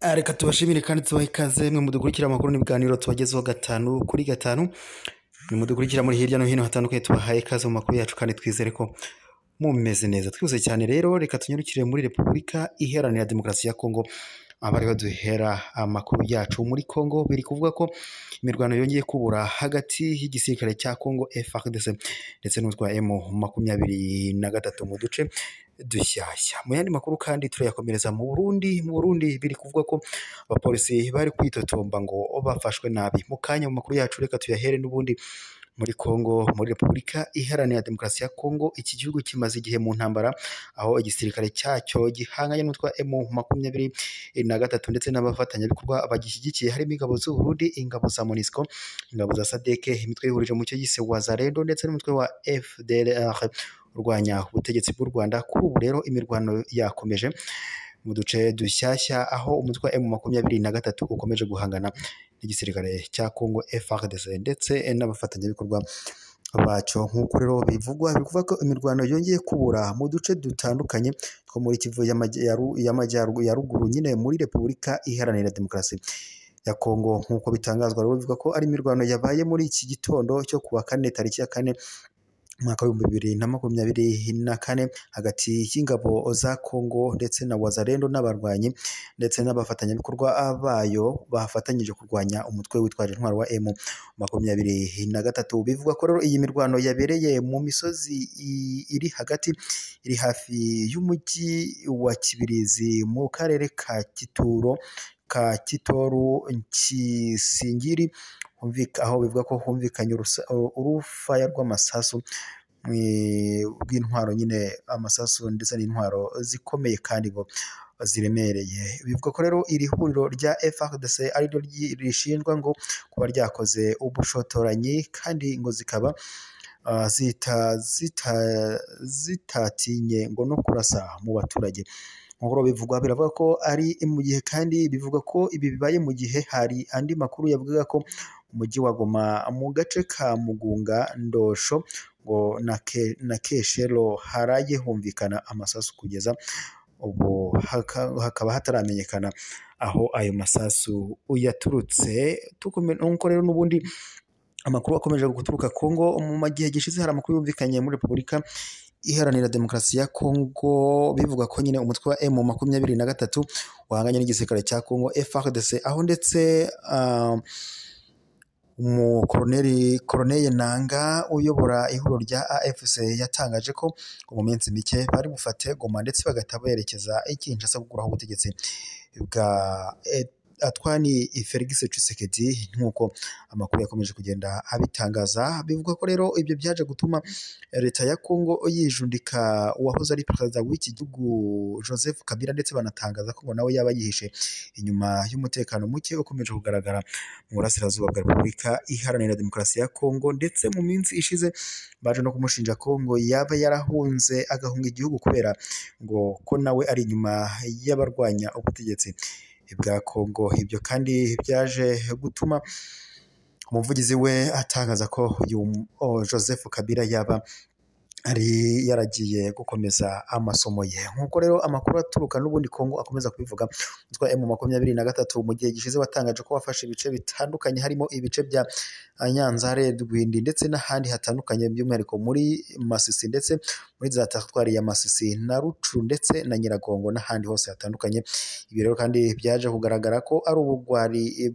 Reka tubashimire kandi tubahe ikaze mwe mudukurikira amakuru n'ibiganiro tubagezeho gatanu kuri gatanu, mwe mudukurikira muri hirya no hino hatandukanye tubahaye ikaze mu makuru yacu kandi twizere ko mumeze neza. Twihuse cyane rero reka tunyarukire muri Repubulika Iharanira Demokarasi ya Kongo, abari baduhera amakuru yacu. Muri Kongo biri kuvuga ko imirwano yongeye kubura hagati y'igisirikare cya Kongo FARDC ndetse n'utwa M23 mu duce dushyashya. Mu yandi makuru kandi turayakomereza mu Burundi. Mu Burundi biri kuvuga ko abapolisi bari kwitotomba ngo bafashwe nabi. Mu kanya mu makuru yacu reka tuyahere n'ubundi muri Kongo, muri Repubulika Iharanira Demokarasi ya Kongo. Iki gihugu kimaze igihe mu ntambara, aho igisirikare cyacyo gihanganye n'utwa M23 ndetse n'abafatanyabikorwa bagishyigikiye, harimo ingabo z'u Burundi, ingabo za MONUSCO, ingabo za SADC, imitwe yihurije mu cyo yise Wazalendo ndetse n'umutwe wa FDLR urwanya ubutegetsi bw'u Rwanda. Kuri ubu rero imirwano yakomeje mu duce dushyashya, aho umutwe wa M23 ukomeje guhangana n'igisirikare cya Kongo FARDC ndetse n'abafatanyabikorwa bacyo. Nk'uko rero bivuga ko imirwano yongeye kubura mu duce dutandukanye two muri Kivu y'Amajyaruguru nyine muri Repubulika Iharanira Demokarasi ya Kongo. Nk'uko bitangazwa rero bivuga ko ari imirwano yabaye muri iki gitondo cyo kuwa kane tariki ya 4 mwaka wa 2024 hagati y'ingabo za Kongo ndetse na Wazalendo n'abarwanyi ndetse n'abafatanyabikorwa bayo bafatanyije kurwanya umutwe witwaje intwaro wa M23. Bivuga ko rero iyi mirwano yabereye mu misozi iri hafi y'umujyi wa Kibirizi mu karere ka Kitoru Kisingiri, aho bivuga ko humvikanye urufaya rw'amasasu rw'intwaro nyine, amasasu ndetse n'intwaro zikomeye kandi ngo ziremereye. Bivuga ko rero iri huriro rya FARDC ariryo rishinjwa ngo kuba ryakoze ubushotoranyi kandi ngo zikaba zitatinye ngo no kurasa mu baturage. Nk'uko biravuga ko ari mu gihe, kandi bivuga ko ibi bibaye mu gihe hari andi makuru yavugaga ko umujyi wa Goma mu gace ka Mugunga, Ndosho ngo na Keshero haraye humvikana amasasu. Kugeza ubu hakaba hataramenyekana aho ayo masasu yaturutse. Nk'uko rero n'ubundi amakuru akomeje guturuka Kongo, mu gihe gishize hari amakuru yumvikanye muri Repubulika Iharanira Demokarasi ya Kongo bivuga ko nyine umutwe wa M23 wahanganye n'igisirikare cya Kongo FARDC, aho ndetse Colonel Nanga uyobora ihuriro rya AFC yatangaje ko mu minsi mike bari bufate Goma ndetse bagahita berekeza i Kinshasa gukuraho ubutegetsi bwa Antoine Félix Tshisekedi. Nk'uko amakuru yakomeje kugenda abitangaza, bivuga ko rero ibyo byaje gutuma leta ya Kongo yijundika uwahoze ari perezida w'iki gihugu Joseph Kabila, ndetse banatangaza ko nawe yaba yihishe inyuma y'umutekano muke ukomeje kugaragara mu burasirazuba bwa Repubulika Iharanira Demokarasi ya Kongo. Ndetse mu minsi ishize baje no kumushinja ko ngo yaba yarahunze agahunga igihugu kubera ngo ko nawe ari inyuma y'abarwanya ubutegetsi bwa Kongo. Ibyo kandi byaje gutuma umuvugizi we atangaza ko Joseph Kabila yaba ari yaragiye gukomeza amasomo ye. Nk'uko rero amakuru aturuka n'ubundi Kongo akomeza kubivuga, umutwe wa M23 mu gihe gishize watangaje ko wafashe ibice bitandukanye, harimo ibice bya Nyanzare, Rwindi ndetse n'ahandi hatandukanye, by'umwihariko muri Masisi ndetse muri za teritwari ya Masisi na Rucu ndetse na Nyiragongo n'ahandi hose hatandukanye. Ibi rero kandi byaje kugaragara ko ari ubugwari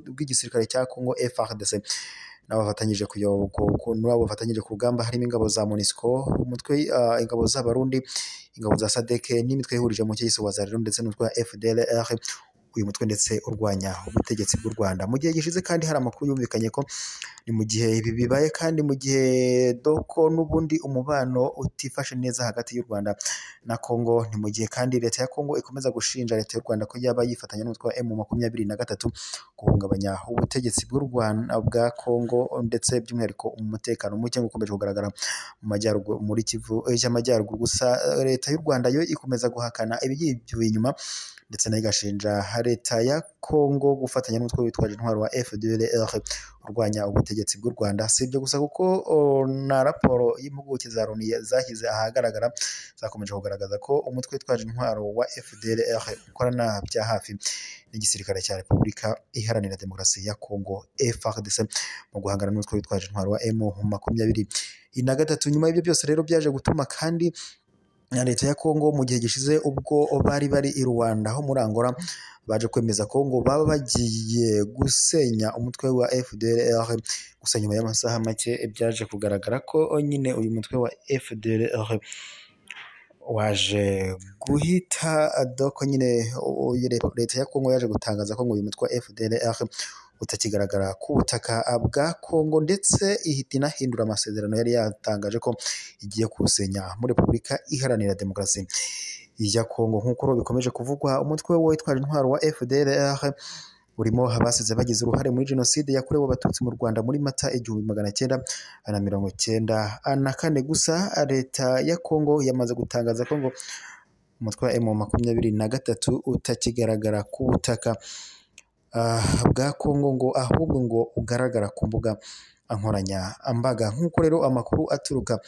bw'igisirikare cya Kongo FARDC n'abafatanyije ku rugamba, harimo ingabo za MONUSCO, umutwe ingabo z'Abarundi, ingabo za SADC n'imitwe yihurije mu cyo yise Wazalendo ndetse n'umutwe wa FDLR, uyu mutwe ndetse urwanya ubutegetsi bw'u Rwanda. Mu gihe gishize kandi hari amakuru yumvikanye ko ni mu gihe ibi bibaye, kandi mu gihe doko n'ubundi umubano utifashe neza hagati y'u Rwanda na Kongo, ni mu gihe kandi leta ya Kongo ikomeza gushinja leta y'u Rwanda ko yaba yifatanya n'umutwe wa M23 guhungabanya ubutegetsi bw'u Rwanda bwa Kongo, ndetse by'umwihariko umutekano muke ukomeje kugaragara mu majyaruguru muri Kivu y'Amajyaruguru. Gusa leta y'u Rwanda yo ikomeza guhakana ibiyivuye inyuma, ndetse nayo igashinja leta ya Kongo gufatanya n'umutwe witwaje intwaro wa FDLR urwanya ubutegetsi bw'u Rwanda. Si ibyo gusa kuko na raporo y'impuguke za Loni zashyize ahagaragara zakomeje kugaragaza ko umutwe witwaje intwaro wa FDLR ukorana bya hafi n'igisirikare cya Repubulika Iharanira Demokarasi ya Kongo FARDC mu guhangana n'umutwe witwaje intwaro wa M23. Nyuma y'ibyo byose rero byaje gutuma kandi na leta ya Kongo mu gihe gishize ubwo bari i Rwanda ho muri Angola baje kwemeza ko ngo baba bagiye gusenya umutwe wa FDLR. Gusa nyuma y'amasaha make byaje kugaragara ko nyine uyu mutwe wa FDLR waje guhita doko nyine leta ya Kongo yaje gutangaza ko ngo uyu mutwe wa FDLR utakigaragara ku butaka bwa Kongo, ndetse ihita inahindura amasezerano yari yatangaje ko igiye kusenya muri Repubulika Iharanira Demokarasi ya Kongo. Nk'uko bikomeje kuvugwa, umutwe witwaje intwaro wa FDLR urimo abasize bagize uruhare muri jenoside yakorewe abatutsi mu Rwanda muri Mata 1994. Gusa leta ya Kongo yamaze gutangaza ko ngo umutwe wa M23 utakigaragara ku butaka bwa Kongo, ngo ahubwo ngo ugaragara ku mbuga nkoranyambaga. Nk'uko rero amakuru aturuka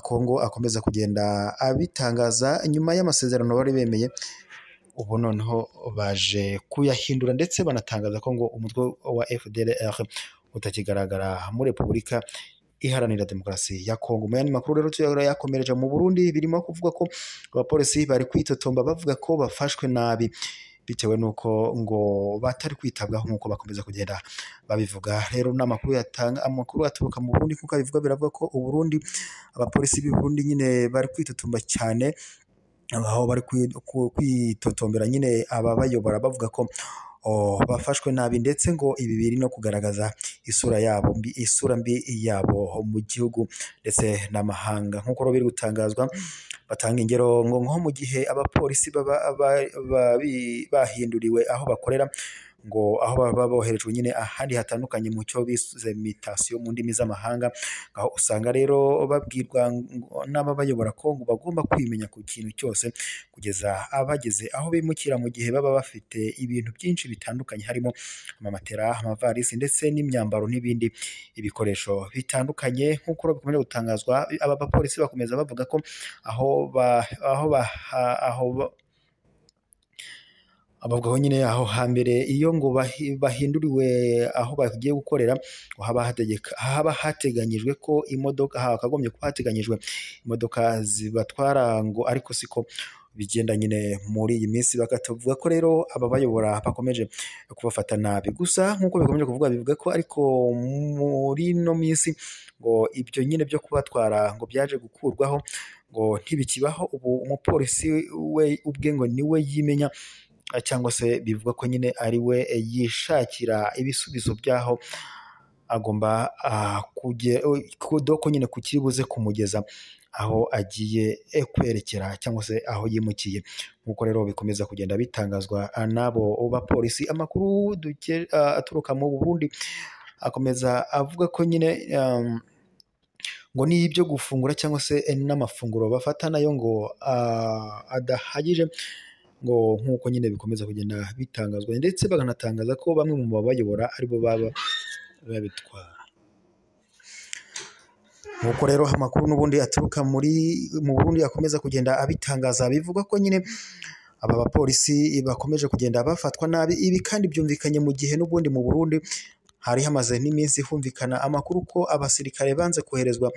Kongo akomeza kugenda abitangaza, nyuma y'amasezerano bari bemeye ubu noneho baje kuyahindura, ndetse banatangaza ko ngo umutwe wa FDLR utakigaragara muri Repubulika Iharanira Demokarasi ya Kongo. Mu yandi makuru rero yakomereje mu Burundi, birimo kuvuga ko abapolisi bari kwitotomba bavuga ko bafashwe nabi bitewe nuko ngo batari kwitabwaho nk'uko bakomeza kugenda babivuga. Rero n'amakuru amakuru aturuka mu Burundi kuko bivuga biravuga ko u Burundi abapolisi b'u Burundi nyine bari kwitotomba cyane, aho bari kwitotombera nyine ababayobora bavuga ko bafashwe nabi, ndetse ngo ibi biri no kugaragaza isura mbi yabo mu gihugu ndetse n'amahanga. Nk'uko biri gutangazwa, batanga ingero ngo nko mu gihe abapolisi baba bahinduriwe aho bakorera, ngo aho baba boherejwe nyine ahandi hatandukanye mu cyo bise mutation mu ndimi z'amahanga, aho usanga rero babwirwa n'ababayobora ko ngo bagomba kwimenya ku kintu cyose kugeza abageze aho bimukira, mu gihe baba bafite ibintu byinshi bitandukanye harimo amamatera, amavarisi ndetse n'imyambaro n'ibindi ibikoresho bitandukanye. Nk'uko bikomeje gutangazwa, aba bapolisi bakomeza bavuga ko abavugaho nyine aho hambere iyo ngo bahinduriwe aho bagiye gukorera, haba hateganyijwe ko imodoka hakagombye kuba hateganyijwe imodoka zibatwara, ngo ariko siko bigenda nyine muri iyi minsi. Bakavuga ko rero aba bayobora bakomeje kubafata nabi. Gusa nk'uko bikomeje kuvuga, bivuga ko ariko muri ino minsi ngo ibyo nyine byo kubatwara ngo byaje gukurwaho, ngo ntibikibaho. Ubu umupolisi we ubwe ngo niwe yimenya, cyangwa se bivuga ko nyine ari we yishakira ibisubizo by'aho agomba kudoko nyine ku kiribuze kumugeza aho agiye kwerekera cyangwa se aho yimukiye. Nk'uko rero bikomeza kugenda bitangazwa n'abo bapolisi. Amakuru aturuka mu Burundi akomeza avuga ko nyine ngo ni ibyo gufungura cyangwa se n'amafunguro bafata nayo ngo adahagije, ngo nk'uko nyine bikomeza kugenda bitangazwa, ndetse bakanatangaza ko bamwe mu babayobora aribo baba babitwara. Nk'uko rero amakuru n'ubundi aturuka mu Burundi akomeza kugenda abitangaza, bivuga ko nyine aba bapolisi bakomeje kugenda bafatwa nabi. Ibi kandi byumvikanye mu gihe n'ubundi mu Burundi hari hamaze n'iminsi humvikana amakuru ko abasirikare banze koherezwa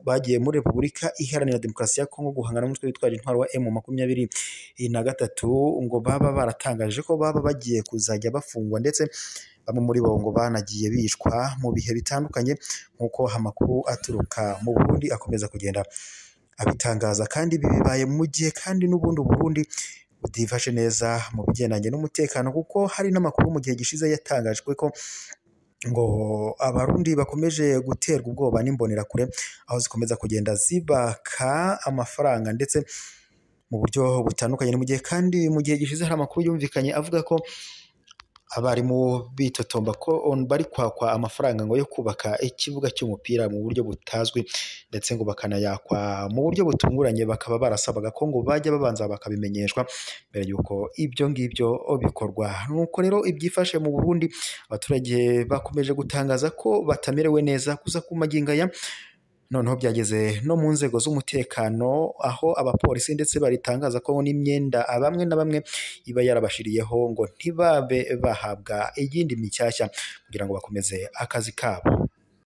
bagiye muri Repubulika Iharanira Demokarasi ya Kongo guhangana n'umutwe witwaje intwaro wa M23, ngo baba baratangaje ko baba bagiye kuzajya bafungwa, ndetse bamwe muri bo ngo banagiye bishwa mu bihe bitandukanye. Nk'uko amakuru aturuka mu Burundi akomeza kugenda abitangaza, kandi ibi bibaye mu gihe kandi n'ubundi Burundi butifashe neza mu bigendanye n'umutekano, kuko hari n'amakuru mu gihe gishize yatangajwe ko ngo abarundi bakomeje guterwa ubwoba n'imbonerakure, aho zikomeza kugenda zibaka amafaranga ndetse mu buryo butandukanye. Mu gihe kandi mu gihe gishize hari amakuru yumvikanye avuga ko abarimu bitotomba ko bari kwakwa amafaranga ngo yo kubaka ikibuga cy'umupira mu buryo butazwi ndetse ngo bakanayakwa mu buryo butunguranye, bakaba barasabaga ko ngo bajya babanza bakabimenyeshwa mbere y'uko ibyo ngibyo bikorwa. Nuko rero ibyifashe mu Burundi, abaturage bakomeje gutangaza ko batamerewe neza kuza ku magingo aya, noneho byageze no mu nzego z'umutekano aho abapolisi ndetse baritangaza ko n'imyenda bamwe na bamwe iba yarabashiriyeho ngo ntibabe bahabwa iyindi mishyashya kugira ngo bakomeze akazi kabo.